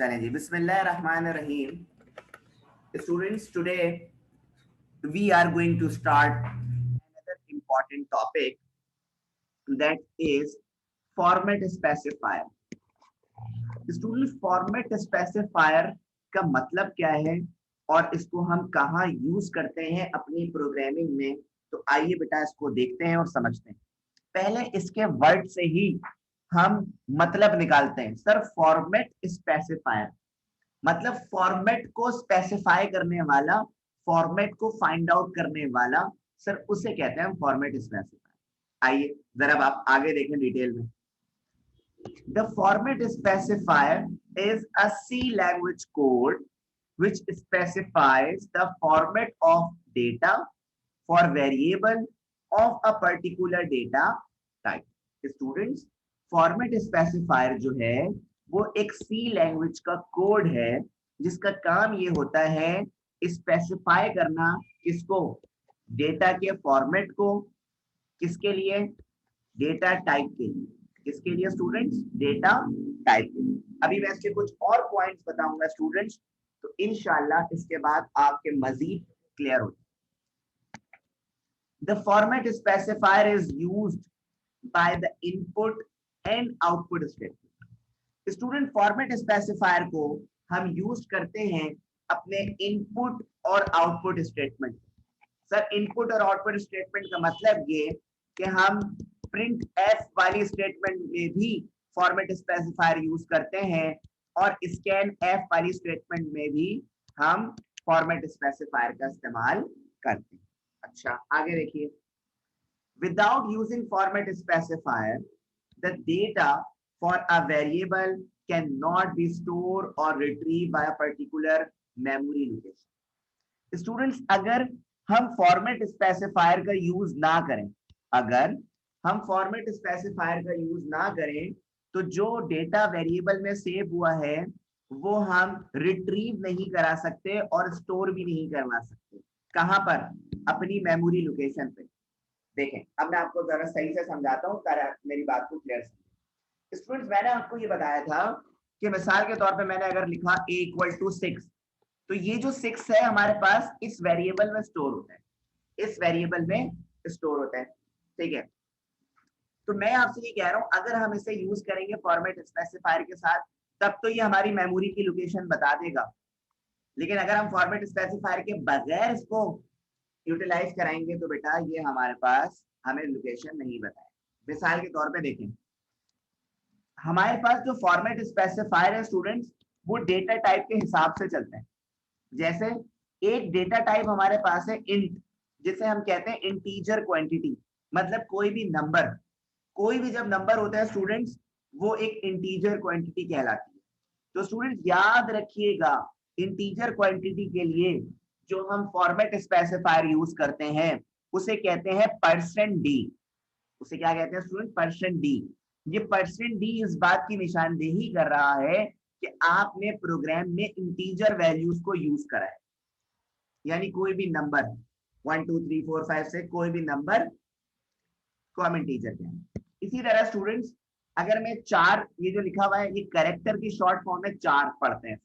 चलें जी, बिस्मिल्लाहिर्रहमानिर्रहीम। Students, today we are going to start another important topic, that is format specifier. Students, format specifier का मतलब क्या है और इसको हम कहाँ यूज करते हैं अपनी प्रोग्रामिंग में, तो आइए बेटा इसको देखते हैं और समझते हैं। पहले इसके वर्ड से ही हम मतलब निकालते हैं। सर, फॉर्मेट स्पेसिफायर मतलब फॉर्मेट को स्पेसिफाई करने वाला, फॉर्मेट को फाइंड आउट करने वाला, सर उसे कहते हैं फॉर्मेट स्पेसिफायर। आइए जरा आप आगे देखें डिटेल में। The format specifier is a C language code which specifies the format of data for variable of a particular data type. Students, format specifier जो है वो एक सी लैंग्वेज का कोड है जिसका काम ये होता है स्पेसिफाई करना, किसको? डेटा के फॉर्मेट को। किसके लिए? डेटा टाइप के लिए। किसके लिए स्टूडेंट्स? डेटा टाइप के लिए। अभी मैं इसके कुछ और पॉइंट्स बताऊंगा स्टूडेंट्स, तो इंशाल्लाह इसके बाद आपके मजीद क्लियर हो जाए। The format specifier is used by the input and output statement. Student, format specifier को हम यूज करते हैं अपने इनपुट और आउटपुट स्टेटमेंट। सर, इनपुट और आउटपुट स्टेटमेंट का मतलब ये कि हम प्रिंट एफ वाली स्टेटमेंट में भी फॉर्मेट स्पेसिफायर यूज करते हैं और स्कैन एफ वाली स्टेटमेंट में भी हम फॉर्मेट स्पेसिफायर का इस्तेमाल करते हैं। अच्छा, आगे देखिए। Without using format specifier the data for a variable cannot be stored or retrieved by a particular memory location. Students, अगर हम फॉर्मेट स्पेसिफायर का यूज ना करें, अगर हम फॉर्मेट स्पेसिफायर का यूज ना करें, तो जो डेटा वेरिएबल में सेव हुआ है वो हम रिट्रीव नहीं करा सकते और स्टोर भी नहीं करवा सकते। कहां पर? अपनी मेमोरी लोकेशन पे। देखें, अब मैं आपको जरा सही से समझाता हूँ ताकि मेरी बात को क्लियर समझें। स्टूडेंट्स, मैंने आपको ये बताया था कि मिसाल के तौर पे मैंने अगर लिखा a इक्वल टू 6, तो ये जो 6 है हमारे पास इस वेरिएबल में स्टोर होता है, इस वेरिएबल में स्टोर होता है। ठीक है, तो मैं आपसे ये कह रहा हूं अगर हम इसे यूज करेंगे फॉर्मेट स्पेसिफायर के साथ, तब तो ये हमारी मेमोरी की लोकेशन बता देगा। लेकिन अगर हम फॉर्मेट स्पेसिफायर के बगैर इसको यूटिलाइज कराएंगे तो बेटा ये हमारे पास हमें लोकेशन नहीं बताए। मिसाल के तौर पे देखें, हमारे पास जो फॉर्मेट स्पेसिफायर है स्टूडेंट्स, वो डेटा टाइप के हिसाब से चलते हैं। जैसे एक डेटा टाइप हमारे पास है इंट, जिसे हम कहते हैं इंटीजर क्वांटिटी, मतलब कोई भी नंबर, कोई भी जब नंबर होता है स्टूडेंट्स, वो एक इंटीजर क्वांटिटी कहलाती है। तो स्टूडेंट्स याद रखिएगा, इंटीजर क्वांटिटी के लिए जो हम फॉर्मेट स्पेसिफायर यूज करते हैं उसे कहते हैं %d। उसे क्या कहते हैं स्टूडेंट? %d। ये %d इस बात की निशानदेही कर रहा है कि आपने प्रोग्राम में इंटीजर वैल्यूज को यूज करा है, यानी कोई भी नंबर 1 2 3 4 5 से कोई भी नंबर को हम इंटीजर कहें। इसी तरह स्टूडेंट्स, अगर मैं 4, ये जो लिखा हुआ है ये कैरेक्टर की शॉर्ट फॉर्म में 4 पढ़ते हैं,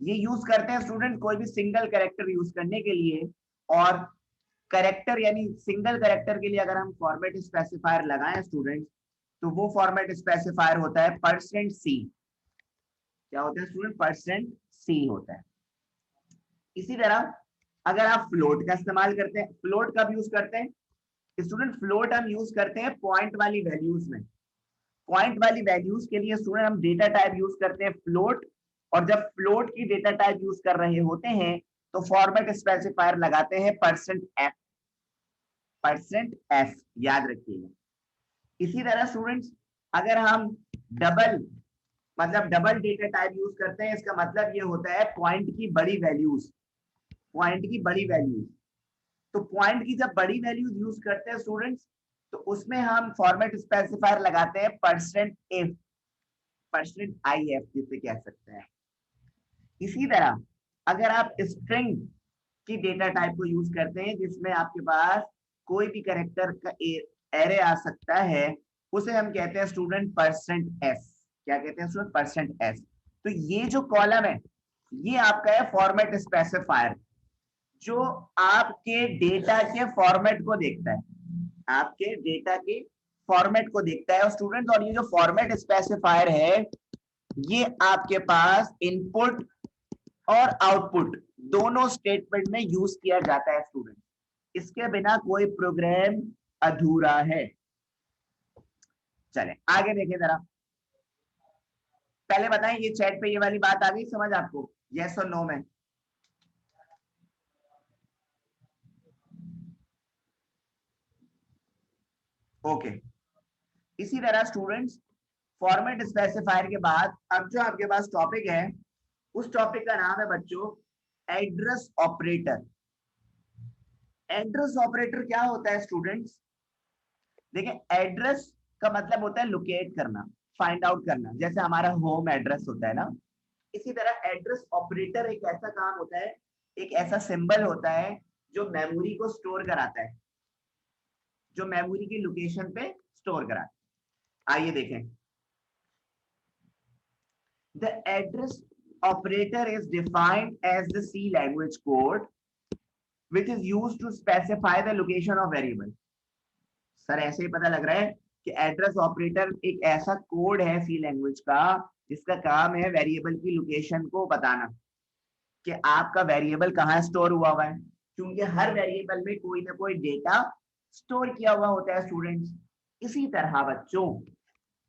ये यूज करते हैं स्टूडेंट कोई भी सिंगल कैरेक्टर यूज करने के लिए। और कैरेक्टर यानी सिंगल कैरेक्टर के लिए अगर हम फॉर्मेट स्पेसिफायर लगाएं स्टूडेंट्स, तो वो फॉर्मेट स्पेसिफायर होता है %c। क्या होता है स्टूडेंट? %c होता है। इसी तरह अगर आप फ्लोट का इस्तेमाल करते हैं, फ्लोट कब यूज करते हैं स्टूडेंट? फ्लोट हम यूज करते हैं पॉइंट वाली वैल्यूज में। पॉइंट वाली वैल्यूज के लिए स्टूडेंट हम डेटा टाइप यूज करते हैं फ्लोट, और जब फ्लोट की डेटा टाइप यूज कर रहे होते हैं तो फॉर्मेट स्पेसिफायर लगाते हैं %f। %f याद रखिएगा। इसी तरह स्टूडेंट्स, अगर हम डबल मतलब डबल डेटा टाइप यूज करते हैं, इसका मतलब ये होता है पॉइंट की बड़ी वैल्यूज, पॉइंट की बड़ी वैल्यूज। तो पॉइंट की जब बड़ी वैल्यूज यूज करते हैं स्टूडेंट्स, तो उसमें हम फॉर्मेट स्पेसिफायर लगाते हैं %if, %if जिसे कह सकते हैं। इसी तरह अगर आप स्ट्रिंग की डेटा टाइप को यूज करते हैं जिसमें आपके पास कोई भी कैरेक्टर का एरे आ सकता है, उसे हम कहते हैं स्टूडेंट %s। क्या कहते हैं स्टूडेंट? %s। तो ये जो कॉलम है ये आपका है फॉर्मेट स्पेसिफायर, जो आपके डेटा के फॉर्मेट को देखता है, आपके डेटा के फॉर्मेट को देखता है। और स्टूडेंट, और ये जो फॉर्मेट स्पेसिफायर है ये आपके पास इनपुट और आउटपुट दोनों स्टेटमेंट में यूज किया जाता है स्टूडेंट। इसके बिना कोई प्रोग्राम अधूरा है। चलें आगे देखें जरा। पहले बताएं ये चैट पे ये वाली बात आ गई समझ आपको, यस और नो में? ओके। इसी तरह स्टूडेंट्स, फॉर्मेट स्पेसिफायर के बाद अब जो आपके पास टॉपिक है उस टॉपिक का नाम है बच्चों एड्रेस ऑपरेटर। एड्रेस ऑपरेटर क्या होता है स्टूडेंट्स? देखिए, एड्रेस का मतलब होता है लोकेट करना, फाइंड आउट करना, जैसे हमारा होम एड्रेस होता है ना। इसी तरह एड्रेस ऑपरेटर एक ऐसा काम होता है, एक ऐसा सिंबल होता है जो मेमोरी को स्टोर कराता है, जो मेमोरी की लोकेशन पे स्टोर कराता है। आइए देखें। The address operator is defined as the C language code which is used to specify the location of variable। Sir ऐसे ही पता लग रहा है कि एड्रेस ऑपरेटर एक ऐसा कोड है सी लैंग्वेज का जिसका काम है वेरिएबल की लोकेशन को बताना कि आपका वेरिएबल कहाँ स्टोर हुआ हुआ है, क्योंकि हर वेरिएबल में कोई ना कोई डेटा स्टोर किया हुआ होता है स्टूडेंट्स। इसी तरह बच्चों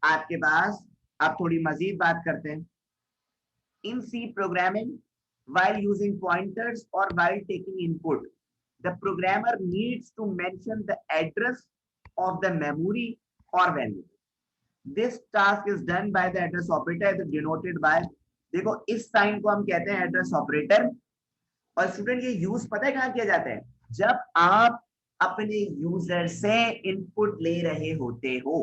आपके पास, आप थोड़ी मजीद बात करते हैं। In C programming, while using pointers or while taking input, the programmer needs to mention the address of the memory or value. This task is done by the address operator denoted by, देखो इस sign को हम कहते हैं address operator. और student ये use पता है कहाँ किया जाता है? जब आप अपने यूजर से इनपुट ले रहे होते हो,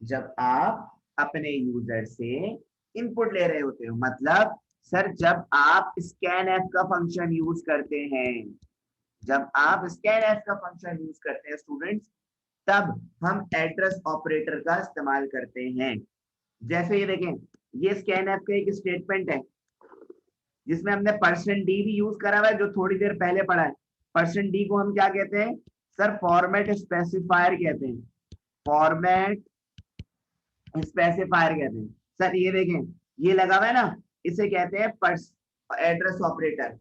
जब आप अपने यूजर से इनपुट ले रहे होते हो, मतलब सर जब आप स्कैन एफ का फंक्शन यूज करते हैं, जब आप स्कैन एफ का फंक्शन यूज करते हैं स्टूडेंट्स, तब हम एड्रेस ऑपरेटर का इस्तेमाल करते हैं। जैसे ये देखें, ये स्कैन एफ का एक स्टेटमेंट है जिसमें हमने परसेंट डी भी यूज करा हुआ है, जो थोड़ी देर पहले पढ़ा है। परसेंट डी को हम क्या कहते हैं सर? फॉर्मेट स्पेसिफायर कहते हैं, फॉर्मेट स्पेसिफायर कहते हैं। सर ये देखें, ये लगा हुआ है ना, इसे कहते हैं एड्रेस ऑपरेटर,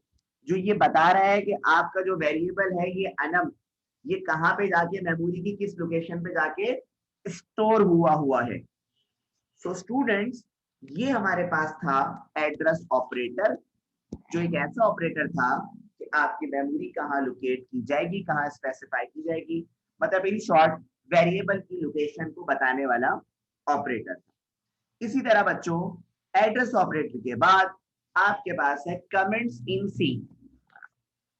जो ये बता रहा है कि आपका जो वेरिएबल है ये अनम, ये कहाँ पे जाके मेमोरी की किस लोकेशन पे जाके स्टोर हुआ है। सो स्टूडेंट्स, ये हमारे पास था एड्रेस ऑपरेटर, जो एक ऐसा ऑपरेटर था कि आपकी मेमोरी कहाँ लोकेट की जाएगी, कहाँ स्पेसिफाई की जाएगी, मतलब इन शॉर्ट वेरिएबल की लोकेशन को बताने वाला ऑपरेटर था। इसी तरह बच्चों, एड्रेस ऑपरेटर के बाद आपके पास है comments in C.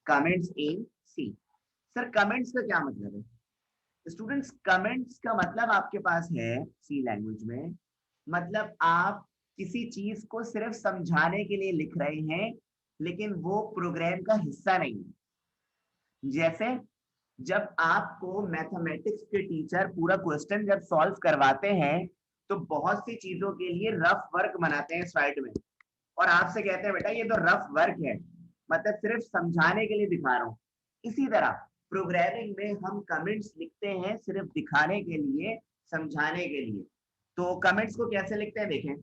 Comments in C, sir comments का क्या मतलब है? स्टूडेंट्स, कमेंट्स का मतलब आपके पास है सी लैंग्वेज में, मतलब आप किसी चीज को सिर्फ समझाने के लिए लिख रहे हैं लेकिन वो प्रोग्राम का हिस्सा नहीं है। जैसे जब आपको मैथमेटिक्स के टीचर पूरा क्वेश्चन जब सॉल्व करवाते हैं तो बहुत सी चीजों के लिए रफ वर्क बनाते हैं स्लाइड में, और आपसे कहते हैं बेटा ये तो रफ वर्क है, मतलब सिर्फ समझाने के लिए दिखा रहा हूं। इसी तरह प्रोग्रामिंग में हम कमेंट्स लिखते हैं सिर्फ दिखाने के लिए, समझाने के लिए। तो कमेंट्स को कैसे लिखते हैं देखें।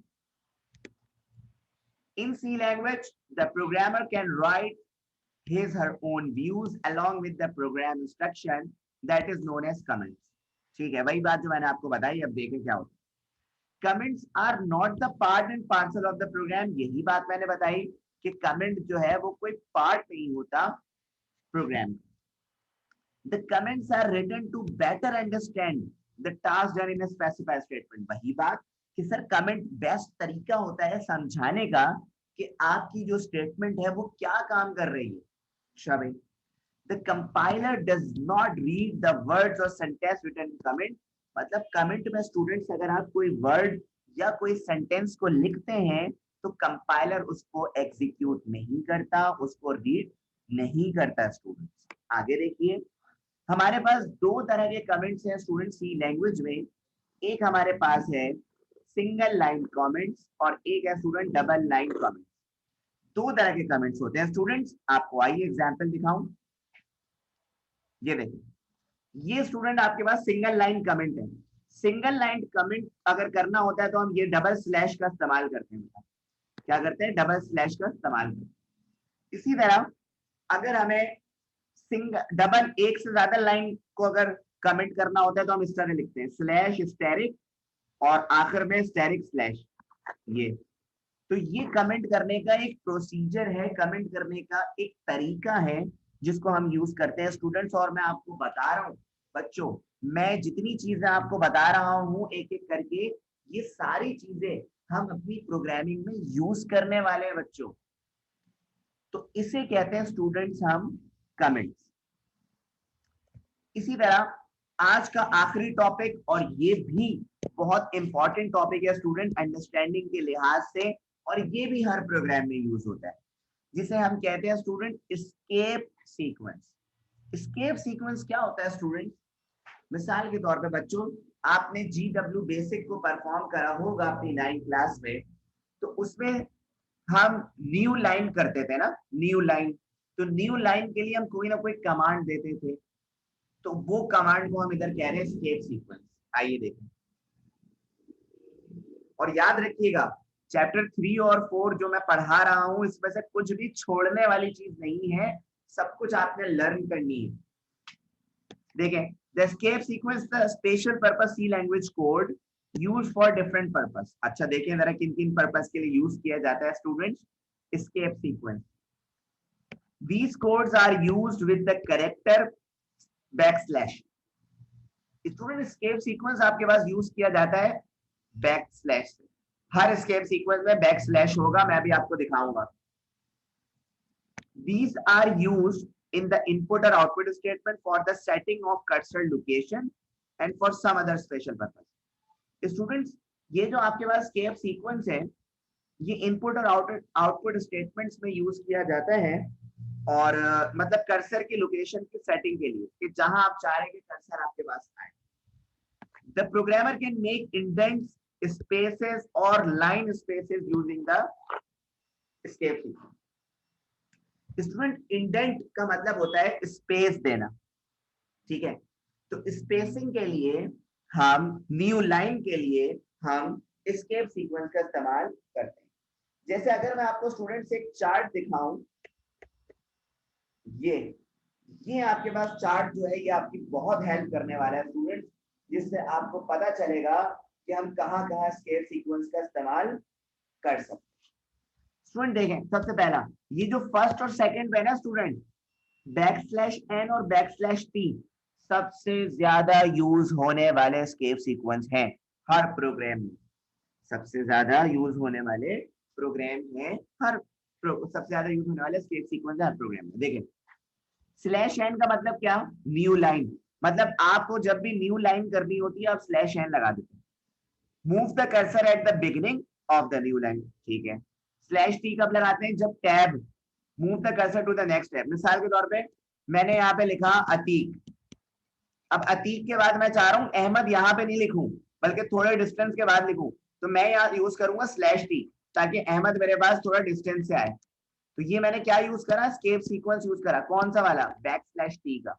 In C language the programmer can write his her own views along with the program instruction that is known as comments। ठीक है, वही बात जो मैंने आपको बताई। अब देखें क्या होता है। Comments are not the part and parcel of the program, यही बात मैंने बताई कि कमेंट जो है वो कोई पार्ट नहीं होता program. The comments are written to better understand the task done in a specified statement. वही बात कि सर कमेंट बेस्ट तरीका होता है समझाने का कि आपकी जो स्टेटमेंट है वो क्या काम कर रही है। शाबाश। The compiler does not read the words or sentence written in comment। मतलब कमेंट में स्टूडेंट्स अगर आप कोई वर्ड या कोई सेंटेंस को लिखते हैं तो कंपाइलर उसको एग्जीक्यूट नहीं करता, उसको रीड नहीं करता स्टूडेंट्स। आगे देखिए, हमारे पास दो तरह के कमेंट्स हैं स्टूडेंट्स सी लैंग्वेज में। एक हमारे पास है सिंगल लाइन कमेंट्स और एक है स्टूडेंट डबल लाइन कमेंट्स। दो तरह के कमेंट्स होते हैं स्टूडेंट्स। आपको आइए एग्जांपल दिखाऊं। ये देखिए, ये स्टूडेंट आपके पास सिंगल लाइन कमेंट है। सिंगल लाइन कमेंट अगर करना होता है तो हम ये डबल स्लैश का इस्तेमाल करते हैं। क्या करते हैं? डबल स्लैश का इस्तेमाल करते हैं। इसी तरह अगर हमें डबल एक से ज्यादा लाइन को अगर कमेंट करना होता है तो हम इस तरह लिखते हैं स्लैश स्टेरिक और आखिर में स्टेरिक स्लैश। ये तो ये कमेंट करने का एक प्रोसीजर है, कमेंट करने का एक तरीका है जिसको हम यूज करते हैं स्टूडेंट्स। और मैं आपको बता रहा हूँ बच्चों, मैं जितनी चीजें आपको बता रहा हूँ एक एक करके, ये सारी चीजें हम अपनी प्रोग्रामिंग में यूज करने वाले हैं बच्चों। तो इसे कहते हैं स्टूडेंट्स हम कमेंट्स। इसी तरह आज का आखिरी टॉपिक, और ये भी बहुत इंपॉर्टेंट टॉपिक है स्टूडेंट अंडरस्टैंडिंग के लिहाज से, और ये भी हर प्रोग्राम में यूज होता है, जिसे हम कहते हैं student escape sequence. Escape sequence क्या होता है स्टूडेंट? मिसाल के तौर पे बच्चों, आपने GW बेसिक को परफॉर्म करा होगा अपनी 9th क्लास में, तो उसमें हम न्यू लाइन करते थे ना, न्यू लाइन। तो न्यू लाइन के लिए हम कोई ना कोई कमांड देते थे, तो वो कमांड को हम इधर कह रहे हैं एस्केप सीक्वेंस। आइए देखें और याद रखिएगा, चैप्टर 3 और 4 जो मैं पढ़ा रहा हूं इसमें से कुछ भी छोड़ने वाली चीज नहीं है, सब कुछ आपने लर्न करनी है। देखें, the escape sequence the special purpose C language code use for different purpose. अच्छा देखें जरा किन किन पर्पस के लिए यूज किया जाता है students escape sequence. These codes are used with the character backslash. Student escape sequence आपके पास यूज किया जाता है बैकस्लैश से। हर एस्केप सीक्वेंस में बैकस्लैश होगा, मैं भी आपको दिखाऊंगा। These are used in the input or output statement for the setting of cursor location and for some other special purpose. Students, ये जो आपके पास एस्केप सीक्वेंस है, ये इनपुट और आउटपुट स्टेटमेंट्स में यूज किया जाता है, और मतलब कर्सर की लोकेशन की सेटिंग के लिए कि जहां आप चाह रहे हैं कि कर्सर आपके पास आए। The programmer can make indents, spaces और line spaces using the escape sequence. Student, indent का मतलब होता है स्पेस देना, ठीक है? तो स्पेसिंग के लिए हम, न्यू लाइन के लिए हम एस्केप सीक्वेंस का इस्तेमाल करते हैं। जैसे अगर मैं आपको स्टूडेंट्स एक चार्ट दिखाऊं, ये आपके पास चार्ट जो है ये आपकी बहुत हेल्प करने वाला है स्टूडेंट्स, जिससे आपको पता चलेगा कि हम कहां कहां एस्केप सीक्वेंस का इस्तेमाल कर सकते हैं। स्टूडेंट देखें, सबसे पहला ये जो फर्स्ट और सेकंड पे है ना स्टूडेंट, बैकस्लैश n और बैकस्लैश t सबसे ज्यादा यूज होने वाले एस्केप सीक्वेंस हैं हर प्रोग्राम में। सबसे ज्यादा यूज होने वाले प्रोग्राम है हर सबसे ज्यादा यूज होने वाले एस्केप सीक्वेंस हर प्रोग्राम में। देखें, स्लैश n का मतलब क्या? New line. मतलब आपको जब भी न्यू लाइन करनी होती है आप स्लैश n लगा देते हैं। Move the cursor at the beginning of the new line, ठीक है? स्लैश t कब लगाते हैं? जब tab, move the cursor to the next tab. मिसाल के तौर पे मैंने यहाँ पे लिखा अतीक। अब अतीक के बाद मैं चाह रहा हूँ अहमद यहाँ पे नहीं लिखूं, बल्कि थोड़े डिस्टेंस के बाद लिखूं, तो मैं यहाँ यूज करूंगा स्लैश t, ताकि अहमद मेरे पास थोड़ा डिस्टेंस से आए। तो ये मैंने क्या यूज करा? एस्केप सीक्वेंस यूज करा। कौन सा वाला? बैकस्लैश t का।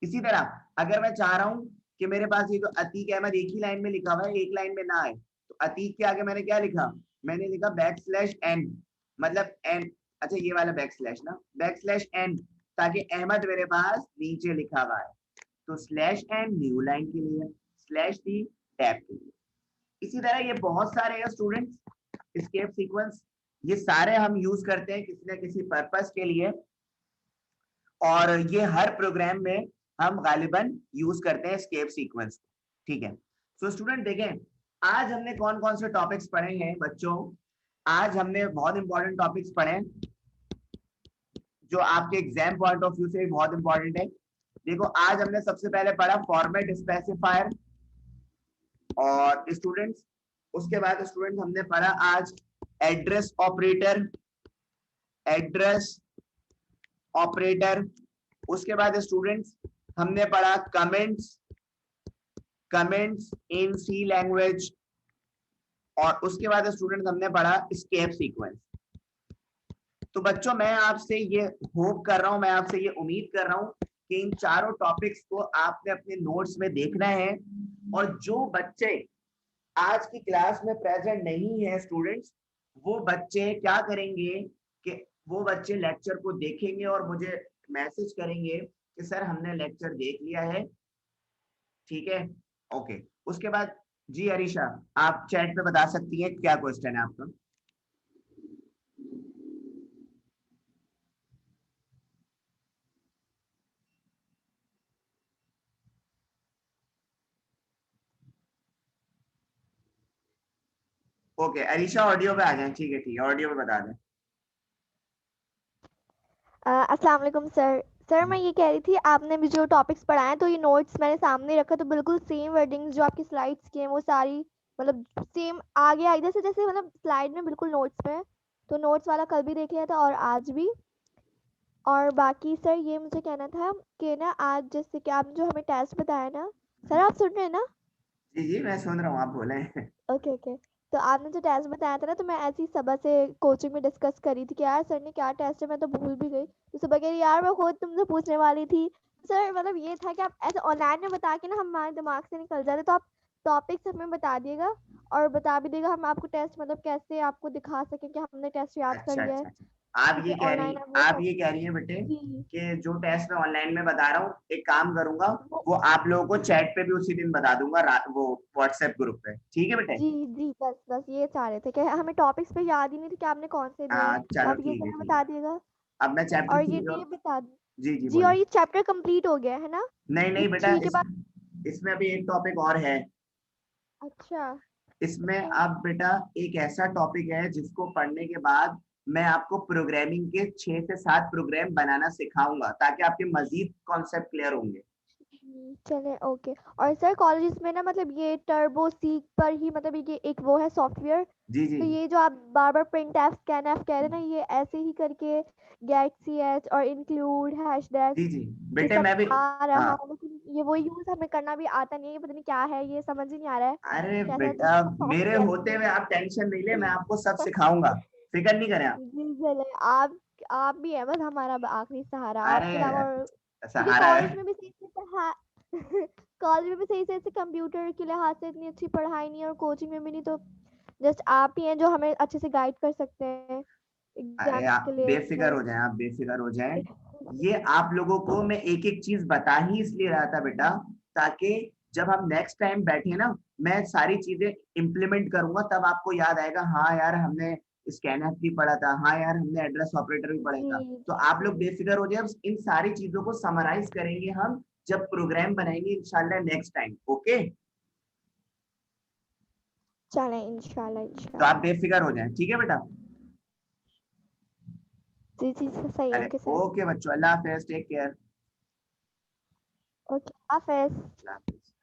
इसी तरह अगर मैं चाह रहा हूँ कि मेरे पास ये जो अतीक अहमद एक ही लाइन में लिखा हुआ है, एक लाइन में ना आए, तो अतीक के आगे मैंने क्या लिखा? मैंने लिखा बैकस्लैश n, मतलब n। अच्छा ये वाला बैकस्लैश ना, बैकस्लैश n, ताकि अहमद मेरे पास नीचे लिखा हुआ है। तो स्लैश n न्यू लाइन के लिए, स्लैश t टैब के लिए। इसी तरह ये बहुत सारे हैं स्टूडेंट्स एस्केप सीक्वेंस, ये सारे हम यूज करते हैं किसी न किसी पर्पस के लिए, और ये हर प्रोग्राम में हम गालिबन यूज करते हैं एस्केप सीक्वेंस, ठीक है? सो स्टूडेंट देखें, आज हमने कौन कौन से टॉपिक्स पढ़े हैं बच्चों। आज हमने बहुत इंपॉर्टेंट टॉपिक्स पढ़े जो आपके एग्जाम पॉइंट ऑफ व्यू से भी बहुत इंपॉर्टेंट है। देखो, आज हमने सबसे पहले पढ़ा फॉर्मेट स्पेसिफायर, और स्टूडेंट्स उसके बाद स्टूडेंट हमने पढ़ा आज एड्रेस ऑपरेटर, एड्रेस ऑपरेटर। उसके बाद स्टूडेंट्स हमने पढ़ा comments, comments in C language, और उसके बाद स्टूडेंट हमने पढ़ा स्केप सीक्वेंस। तो बच्चों मैं आपसे ये होप कर रहा हूं, मैं आपसे ये उम्मीद कर रहा हूं कि इन चारों टॉपिक्स को आपने अपने नोट्स में देखना है। और जो बच्चे आज की क्लास में प्रेजेंट नहीं है स्टूडेंट्स, वो बच्चे क्या करेंगे कि वो बच्चे लेक्चर को देखेंगे और मुझे मैसेज करेंगे कि सर हमने लेक्चर देख लिया है। ठीक है, ओके। उसके बाद जी अरीशा, आप चैट पे बता सकती हैं क्या क्वेश्चन है आपका। ओके अरीशा, ऑडियो पे आ जाए। ठीक है ठीक है, ऑडियो पे बता दें। अस्सलाम वालेकुम सर। सर मैं ये कह रही थी, आपने भी जो टॉपिक्स पढ़ाए हैं तो ये नोट्स मैंने सामने रखा, तो बिल्कुल सेम वर्डिंग्स जो आपकी स्लाइड्स की हैं वो सारी मतलब सेम आ गया इधर से, जैसे मतलब स्लाइड में बिल्कुल नोट्स में है। तो नोट्स वाला कल भी देख लिया था और आज भी। और बाकी सर ये मुझे कहना था कि ना आज जैसे कि आपने जो हमें टेस्ट बताया ना, सर आप सुन रहे हैं ना? जी जी मैं सुन रहा हूँ, आप बोले। Okay okay. तो आपने जो टेस्ट बताया था ना, तो मैं ऐसी ही सुबह से कोचिंग में डिस्कस करी थी कि यार सर ने क्या टेस्ट है, मैं तो भूल भी गई। तो सुबह कह रही यार मैं खुद तुमसे पूछने वाली थी। सर मतलब ये था कि आप ऐसे ऑनलाइन में बता के ना हमारे दिमाग से निकल जाते, तो आप टॉपिक्स हमें बता दिएगा और बता भी देगा हम आपको टेस्ट मतलब कैसे आपको दिखा सकें कि हमने टेस्ट याद कर अच्छा लिया है। अच्छा अच्छा, आप क्योंकि ये कह रही ऑनलाइन आप वो आप सब। ये कह रही हैं बेटे जी। कि जो टेस्ट मैं ऑनलाइन में बता रहा हूँ, एक काम करूंगा, वो वो आप लोगों को चैट पे भी उसी दिन बता दूंगा, वो व्हाट्सएप ग्रुप पे। ठीक है बेटे। जी जी, बस बस ये चाह रहे थे कि हमें टॉपिक्स पे याद ही नहीं थे कि आपने कौन से दिए हैं, हाँ तो चलो आप ये ठीक है हमें ठीक है। बता दिएगा। अब मैं चैप्टर और ये थ्री तो और ये बता। जी जी जी, बोलिए। और ये चैप्टर कंप्लीट हो गया है ना? नहीं ये नहीं बेटा, थ्री के इस बाद। इसमें अभी एक टॉपिक और है। अच्छा। इसमें अच्छा। अब बेटा एक ऐसा टॉपिक है जिसको पढ़ने के बाद मैं आपको प्रोग्रामिंग के 6 से 7 प्रोग्राम बनाना सिखाऊंगा, ताकि आपके मजीद कॉन्सेप्ट क्लियर होंगे। चले ओके। और सर कॉलेजेस में ना मतलब ये टर्बो सीक पर ही मतलब ये एक वो है सॉफ्टवेयर। जी जी तो ये जो आप बार बार प्रिंट एफ स्कैन एफ कह रहे हैं ना, ये ऐसे ही करके गेट सी एच और इंक्लूड हैश डैश जी जी ये बेटे सब मैं भी। आ रहा हाँ है, लेकिन ये वो यूज हमें करना भी आता नहीं है, ये पता नहीं क्या है, ये समझ ही नहीं आ रहा है अरे कैसा बेटा, मेरे सॉफ्टवेयर होते है हुए आप टेंशन नहीं ले, मैं आपको सब ये। सिखाऊंगा। फिक्र नहीं करें आप। जी चले। आप भी है बस हमारा आखिरी सहारा, आपके अलावा अरे और क्योंकि सहारा कॉलेज है। में भी सही से कॉलेज में भी सही से कंप्यूटर के लिहाज से इतनी अच्छी पढ़ाई नहीं है और कोचिंग में भी नहीं, तो जस्ट आप ही हैं जो हमें अच्छे से गाइड कर सकते हैं अरे एग्जाम्स आप के लिए बेफिक्र बस। हो जाएं, आप बेफिक्र हो जाएं। ये आप लोगों को मैं एक एक चीज बता ही इसलिए रहा था बेटा, ताकि जब हम नेक्स्ट टाइम बैठे ना, मैं सारी चीजें इम्प्लीमेंट करूंगा, तब आपको याद आएगा हाँ यार हमने स्कैनर भी पढ़ा था, हाँ यार हमने एड्रेस ऑपरेटर भी पढ़ा जी था। तो आप जी। लोग बेफिक्र हो जाए, इन सारी चीजों को समराइज करेंगे हम जब प्रोग्राम बनाएंगे इंशाल्लाह नेक्स्ट टाइम। ओके, चलें इंशाल्लाह तो आप इंशाल्लाह। बेफिक्र हो जाएं, ठीक है बेटा। जी जी सही, अरे ओके सर। ओके बच्चों, अल्लाह हाफिज, टेक केयर। ओके हाफिज। अल्लाह हाफिज।